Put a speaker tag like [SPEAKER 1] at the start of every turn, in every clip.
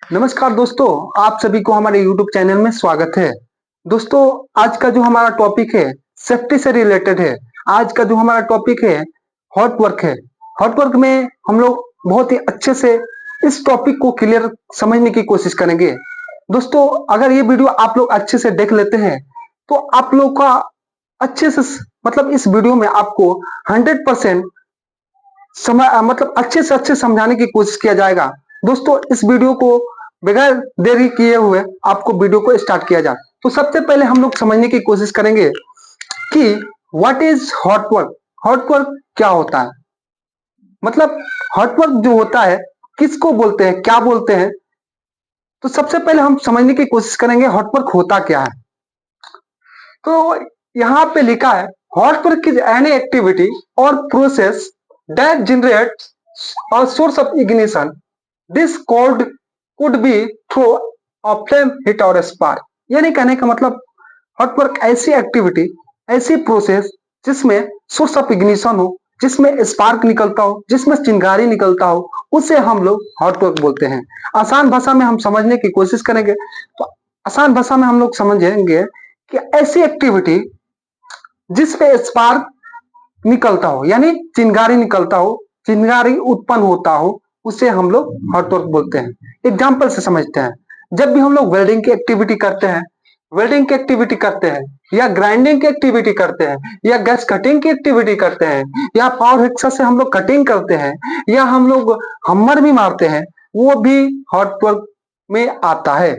[SPEAKER 1] नमस्कार दोस्तों, आप सभी को हमारे YouTube चैनल में स्वागत है। दोस्तों, आज का जो हमारा टॉपिक है सेफ्टी से रिलेटेड है। आज का जो हमारा टॉपिक है हॉट वर्क है। हॉट वर्क में हम लोग बहुत ही अच्छे से इस टॉपिक को क्लियर समझने की कोशिश करेंगे। दोस्तों, अगर ये वीडियो आप लोग अच्छे से देख लेते हैं तो आप लोग का अच्छे से मतलब इस वीडियो में आपको 100% मतलब अच्छे से अच्छे समझाने की कोशिश किया जाएगा। दोस्तों, इस वीडियो को बगैर देरी किए हुए आपको वीडियो को स्टार्ट किया जाए। तो सबसे पहले हम लोग समझने की कोशिश करेंगे कि what is hot work. Hot work क्या होता है, मतलब हॉट वर्क जो होता है किसको बोलते हैं, क्या बोलते हैं। तो सबसे पहले हम समझने की कोशिश करेंगे हॉट वर्क होता क्या है। तो यहाँ पे लिखा है hot work is any activity और process that generates a source of ignition. This could be through a flame, heat or spark. यानी कहने का मतलब हॉट वर्क ऐसी एक्टिविटी, ऐसी प्रोसेस जिसमें सोर्स ऑफ इग्निशन हो, जिसमें स्पार्क निकलता हो, जिसमें चिंगारी निकलता हो, उसे हम लोग हॉट वर्क बोलते हैं। आसान भाषा में हम समझने की कोशिश करेंगे तो आसान भाषा में हम लोग समझेंगे कि ऐसी एक्टिविटी जिसपे स्पार्क निकलता हो, यानी चिंगारी निकलता हो, चिंगारी उत्पन्न होता हो, उसे हम लोग हॉट वर्क बोलते हैं। एग्जाम्पल से समझते हैं। जब भी हम लोग वेल्डिंग की एक्टिविटी करते हैं, वेल्डिंग की एक्टिविटी करते हैं या ग्राइंडिंग की एक्टिविटी करते हैं या गैस कटिंग की एक्टिविटी करते हैं या पावर हेक्सा से हम लोग कटिंग करते हैं या हम लोग हम्मर भी मारते हैं, वो भी हॉट वर्क में आता है।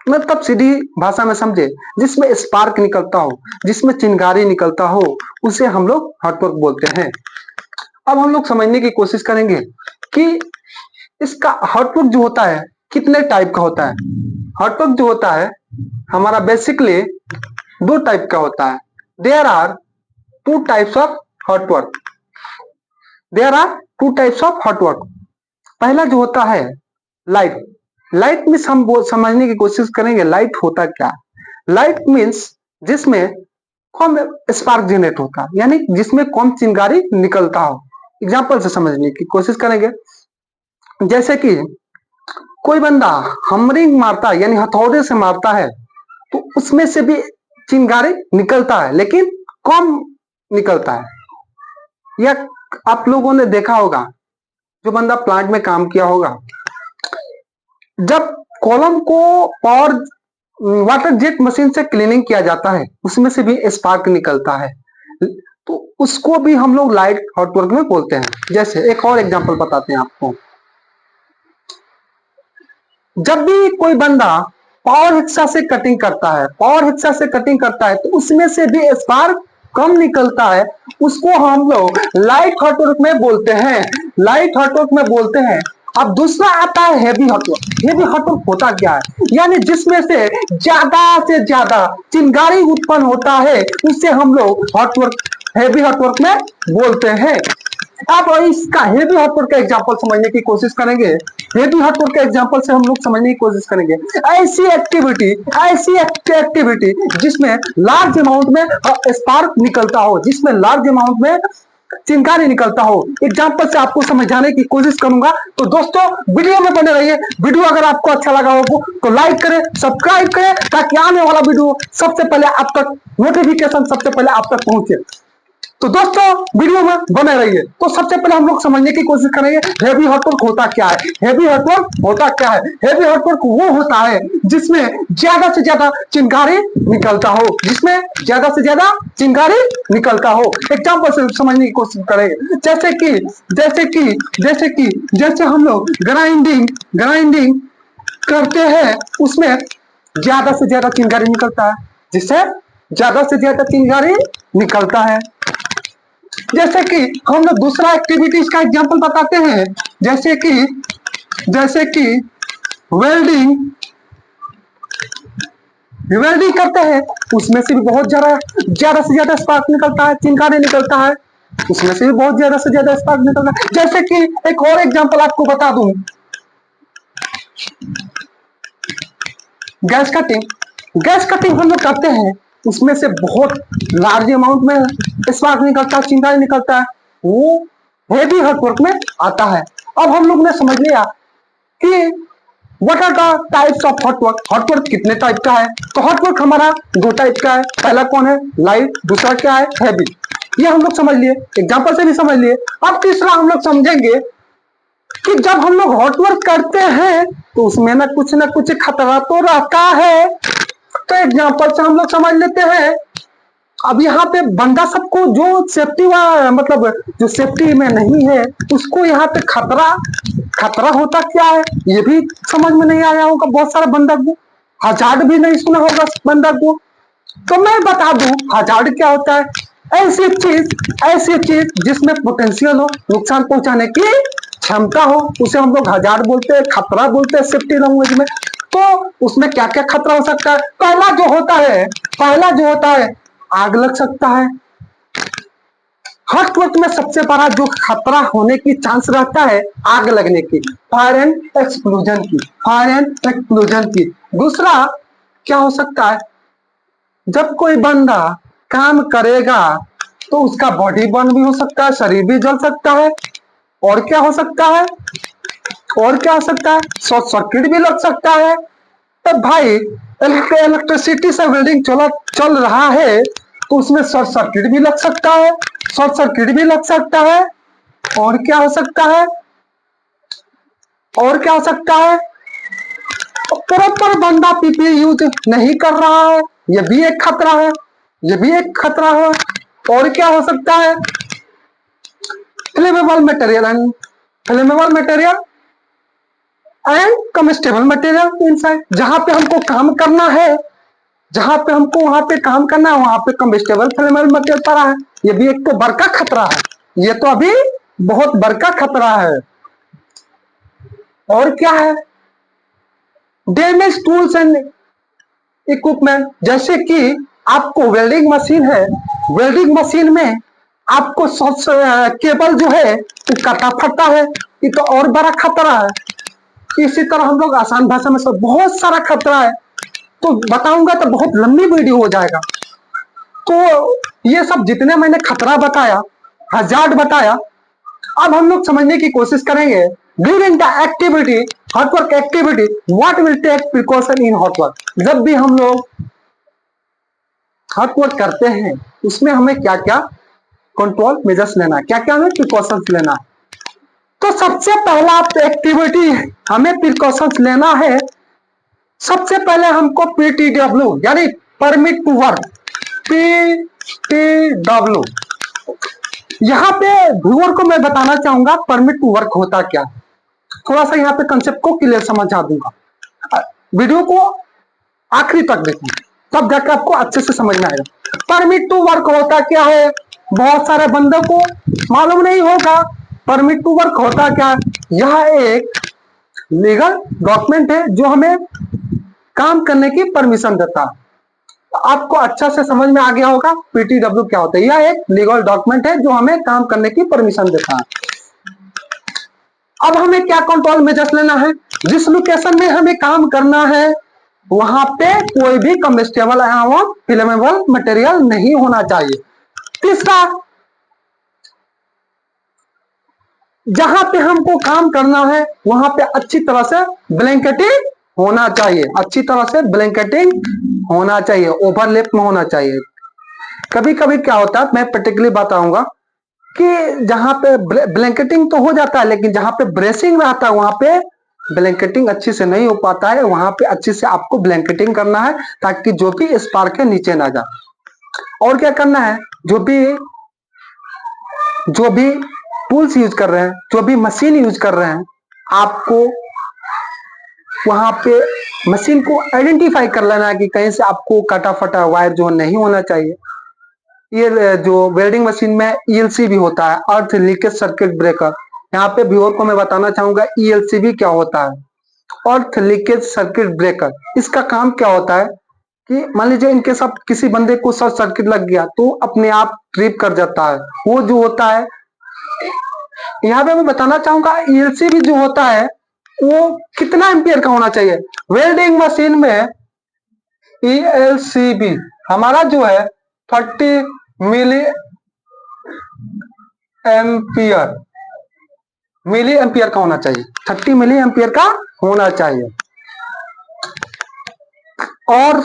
[SPEAKER 1] मतलब सीधी भाषा में समझे, जिसमें स्पार्क निकलता हो, जिसमें चिंगारी निकलता हो, उसे हम लोग हॉट वर्क बोलते हैं। अब हम लोग समझने की कोशिश करेंगे कि इसका हॉट वर्क जो होता है कितने टाइप का होता है। हॉट वर्क जो होता है हमारा बेसिकली दो टाइप का होता है। There are two types of hot work. There are two types of hot work. पहला जो होता है लाइट। लाइट मीन्स हम समझने की कोशिश करेंगे लाइट होता क्या। लाइट मीन्स जिसमें कम स्पार्क जनरेट होता है, यानी जिसमें कम चिंगारी निकलता हो। एग्जाम्पल से समझने की कोशिश करेंगे। जैसे कि कोई बंदा हमरिंग मारता है, यानी हथौड़े से मारता है, तो उसमें से भी चिंगारी निकलता है लेकिन कम निकलता है। या आप लोगों ने देखा होगा, जो बंदा प्लांट में काम किया होगा, जब कॉलम को पावर वाटर जेट मशीन से क्लीनिंग किया जाता है, उसमें से भी स्पार्क निकलता है, तो उसको भी हम लोग लाइट हॉट वर्क में बोलते हैं। जैसे एक और एग्जांपल बताते हैं आपको। जब भी कोई बंदा पावर हिक्सा से कटिंग करता है, पावर हिक्सा से कटिंग करता है, तो उसमें से भी स्पार्क कम निकलता है, उसको हम लोग लाइट हॉट वर्क में बोलते हैं। लाइट हॉट वर्क में बोलते हैं। अब दूसरा आता है heavy hot work. Heavy hot work होता क्या है, यानी जिसमें से ज्यादा चिंगारी उत्पन्न होता है, उसे हम लोग hot work, heavy hot work में बोलते हैं। अब इसका हेवी हॉट वर्क का एग्जांपल समझने की कोशिश करेंगे। हेवी हॉट वर्क का एग्जांपल से हम लोग समझने की कोशिश करेंगे ऐसी एक्टिविटी जिसमें लार्ज अमाउंट में स्पार्क निकलता हो, जिसमें लार्ज अमाउंट में चिंगारी निकलता हो। एग्जांपल से आपको समझाने की कोशिश करूंगा। तो दोस्तों, वीडियो में बने रहिए। वीडियो अगर आपको अच्छा लगा हो तो लाइक करें, सब्सक्राइब करें, ताकि आने वाला वीडियो सबसे पहले आप तक, नोटिफिकेशन सबसे पहले आप तक पहुंचे। तो दोस्तों, वीडियो में बने रहिए। तो सबसे पहले हम लोग समझने की कोशिश करेंगे हेवी हॉट वर्क होता क्या है। हेवी हॉट वर्क होता क्या है? हेवी हॉट वर्क वो होता है जिसमें ज्यादा से ज्यादा चिंगारी निकलता हो, जिसमें ज्यादा से ज्यादा चिंगारी निकलता हो। एग्जांपल से समझने की कोशिश करेंगे। जैसे हम लोग ग्राइंडिंग करते हैं, उसमें ज्यादा से ज्यादा चिंगारी निकलता है, जिससे ज्यादा से ज्यादा चिंगारी निकलता है। जैसे कि हम लोग दूसरा एक्टिविटीज का एग्जांपल बताते हैं। जैसे कि वेल्डिंग वेल्डिंग करते हैं, उसमें से भी बहुत ज्यादा से ज्यादा स्पार्क निकलता है, चिंगारी निकलता है, उसमें से भी बहुत ज्यादा से ज्यादा स्पार्क निकलता है। जैसे कि एक और एग्जांपल आपको बता दूं, गैस कटिंग हम लोग करते हैं, उसमें से बहुत लार्ज अमाउंट में स्पार्क निकलता है, चिंगारी निकलता है, वो हेवी हॉट वर्क में आता है। अब हम लोग ने समझ लिया कि what are the types of hot work? Hot work कितने टाइप का है? तो हॉट वर्क हमारा दो टाइप का है। पहला कौन है? लाइट। दूसरा क्या है? हैवी। ये हम लोग समझ लिए, एग्जाम्पल से भी समझ लिए। अब तीसरा हम लोग समझेंगे कि जब हम लोग हॉट वर्क करते हैं तो उसमें ना कुछ खतरा तो रहता है। तो एग्जाम्पल से हम लोग समझ लेते हैं। अब यहाँ पे बंदा सबको जो सेफ्टी मतलब जो सेफ्टी में नहीं है उसको यहाँ पे खतरा होता क्या है ये भी समझ में नहीं आया होगा बहुत सारा बंदा को। हजार्ड भी नहीं सुना होगा बंदा को। तो मैं बता दूं हजार्ड क्या होता है। ऐसी चीज जिसमें पोटेंशियल हो, नुकसान पहुंचाने की क्षमता हो, उसे हम लोग हजार्ड बोलते हैं, खतरा बोलते हैं सेफ्टी लैंग्वेज में। तो उसमें क्या क्या खतरा हो सकता है? पहला जो होता है आग लग सकता है। हॉट वर्क में सबसे बड़ा जो खतरा होने की चांस रहता है आग लगने की, फायर एंड एक्सप्लोजन की। दूसरा क्या हो सकता है? जब कोई बंदा काम करेगा तो उसका बॉडी बर्न भी हो सकता है, शरीर भी जल सकता है। और क्या हो सकता है? शॉर्ट सर्किट भी लग सकता है। तो भाई इलेक्ट्रिसिटी से वेल्डिंग चल रहा है तो उसमें शॉर्ट सर्किट भी लग सकता है। और क्या हो सकता है? प्रॉपर बंदा पीपीई यूज नहीं कर रहा है, ये भी एक खतरा है। और क्या हो सकता है? Flammable material and combustible material inside. जहां पे हमको काम करना है, वहां पे कम्बस्टेबल फ्लेमेबल मटेरियल पड़ा है। ये भी एक तो बड़का खतरा है, ये तो अभी बहुत बड़का खतरा है। और क्या है? Damage tools and equipment. जैसे कि आपको वेल्डिंग मशीन में आपको केबल जो है वो कटा फटा है, ये तो और बड़ा खतरा है। इसी तरह हम लोग आसान भाषा में सब बहुत सारा खतरा है, तो बताऊंगा तो बहुत लंबी वीडियो हो जाएगा। तो ये सब जितने मैंने खतरा बताया, हजार्ड बताया, अब हम लोग समझने की कोशिश करेंगे during the activity, hot work activity, what will take precaution in hot work. जब भी हम लोग हॉट वर्क करते हैं उसमें हमें क्या क्या कंट्रोल मेजर्स लेना है, क्या क्या हमें प्रिकॉशंस लेना है। तो सबसे पहला एक्टिविटी हमें प्रिकॉशंस लेना है। सबसे पहले हमको पीटीडब्ल्यू यानी परमिट टू वर्क, पीटीडब्ल्यू। यहाँ पे व्यूअर को मैं बताना चाहूंगा परमिट टू वर्क होता क्या। थोड़ा सा यहाँ पे कंसेप्ट को क्लियर समझा दूंगा, वीडियो को आखिरी तक देखना, तब जाकर आपको अच्छे से समझ में आएगा। परमिट टू वर्क होता क्या है? बहुत सारे बंदों को मालूम नहीं होगा परमिट टू वर्क होता क्या है। यह एक लीगल डॉक्यूमेंट है जो हमें काम करने की परमिशन देता है। आपको अच्छा से समझ में आ गया होगा पीटीडब्ल्यू क्या होता है। यह एक लीगल डॉक्यूमेंट है जो हमें काम करने की परमिशन देता है। अब हमें क्या कंट्रोल मेजर्स लेना है? जिस लोकेशन में हमें काम करना है वहां पे कोई भी कम्बस्टेबल एवं फ्लेमेबल मटेरियल नहीं होना चाहिए। तीसरा, जहां पे हमको काम करना है वहां पे अच्छी तरह से ब्लैंकेटिंग होना चाहिए, ओवरलैप में होना चाहिए। कभी कभी क्या होता है, मैं पर्टिकुलरली बताऊंगा कि जहां पे ब्लैंकेटिंग तो हो जाता है लेकिन जहां पे ब्रेसिंग रहता है वहां पे ब्लैंकेटिंग अच्छी से नहीं हो पाता है। वहां पे अच्छे से आपको ब्लैंकेटिंग करना है ताकि जो भी स्पार्क है नीचे ना जाए। और क्या करना है? जो भी टूल्स यूज कर रहे हैं, जो भी मशीन यूज कर रहे हैं, आपको वहां पे मशीन को आइडेंटिफाई कर लेना है कि कहीं से आपको कटा फटा वायर जो नहीं होना चाहिए। ये जो वेल्डिंग मशीन में ईएलसी भी होता है, अर्थ लीकेज सर्किट ब्रेकर। यहाँ पे व्यूअर को मैं बताना चाहूंगा ईएलसी भी क्या होता है, अर्थ लीकेज सर्किट ब्रेकर। इसका काम क्या होता है कि मान लीजिए इनके साथ किसी बंदे को शॉर्ट सर्किट लग गया तो अपने आप ट्रिप कर जाता है। वो जो होता है, यहाँ पे मैं बताना चाहूंगा ईएलसी भी जो होता है वो कितना एम्पियर का होना चाहिए। वेल्डिंग मशीन में ईएलसीबी हमारा जो है 30 मिली एम्पियर का होना चाहिए, 30 मिली एम्पियर का होना चाहिए। और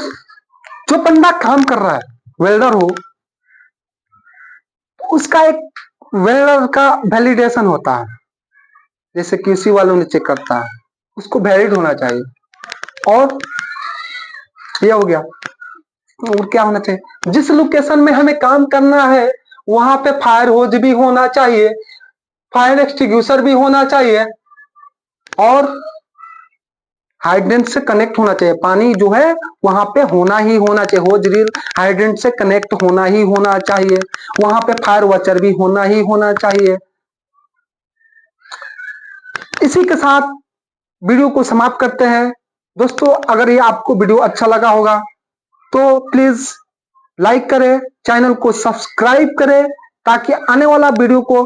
[SPEAKER 1] जो बंदा काम कर रहा है, वेल्डर हो, उसका एक वेल्डर का वैलिडेशन होता है, जैसे QC वालों ने चेक करता है, उसको वैलिड होना चाहिए। और ये हो गया। और क्या होना चाहिए, जिस लोकेशन में हमें काम करना है वहां पे फायर होज भी होना चाहिए, फायर एक्सटिंग्विशर भी होना चाहिए, और हाइड्रेंट से कनेक्ट होना चाहिए। पानी जो है वहां पे होना ही होना चाहिए, होज रील हाइड्रेंट से कनेक्ट होना ही होना चाहिए, वहां पे फायर वॉचर भी होना ही होना चाहिए। इसी के साथ वीडियो को समाप्त करते हैं। दोस्तों, अगर ये आपको वीडियो अच्छा लगा होगा तो प्लीज लाइक करें, चैनल को सब्सक्राइब करें, ताकि आने वाला वीडियो को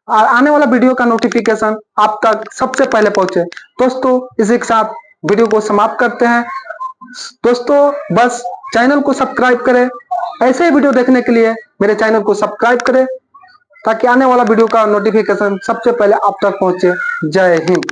[SPEAKER 1] आने वाला वीडियो का नोटिफिकेशन आप तक सबसे पहले पहुंचे। दोस्तों, इसी के साथ वीडियो को समाप्त करते हैं। दोस्तों, बस चैनल को सब्सक्राइब करें, ऐसे ही वीडियो देखने के लिए मेरे चैनल को सब्सक्राइब करें, ताकि आने वाला वीडियो का नोटिफिकेशन सबसे पहले आप तक पहुंचे। जय हिंद।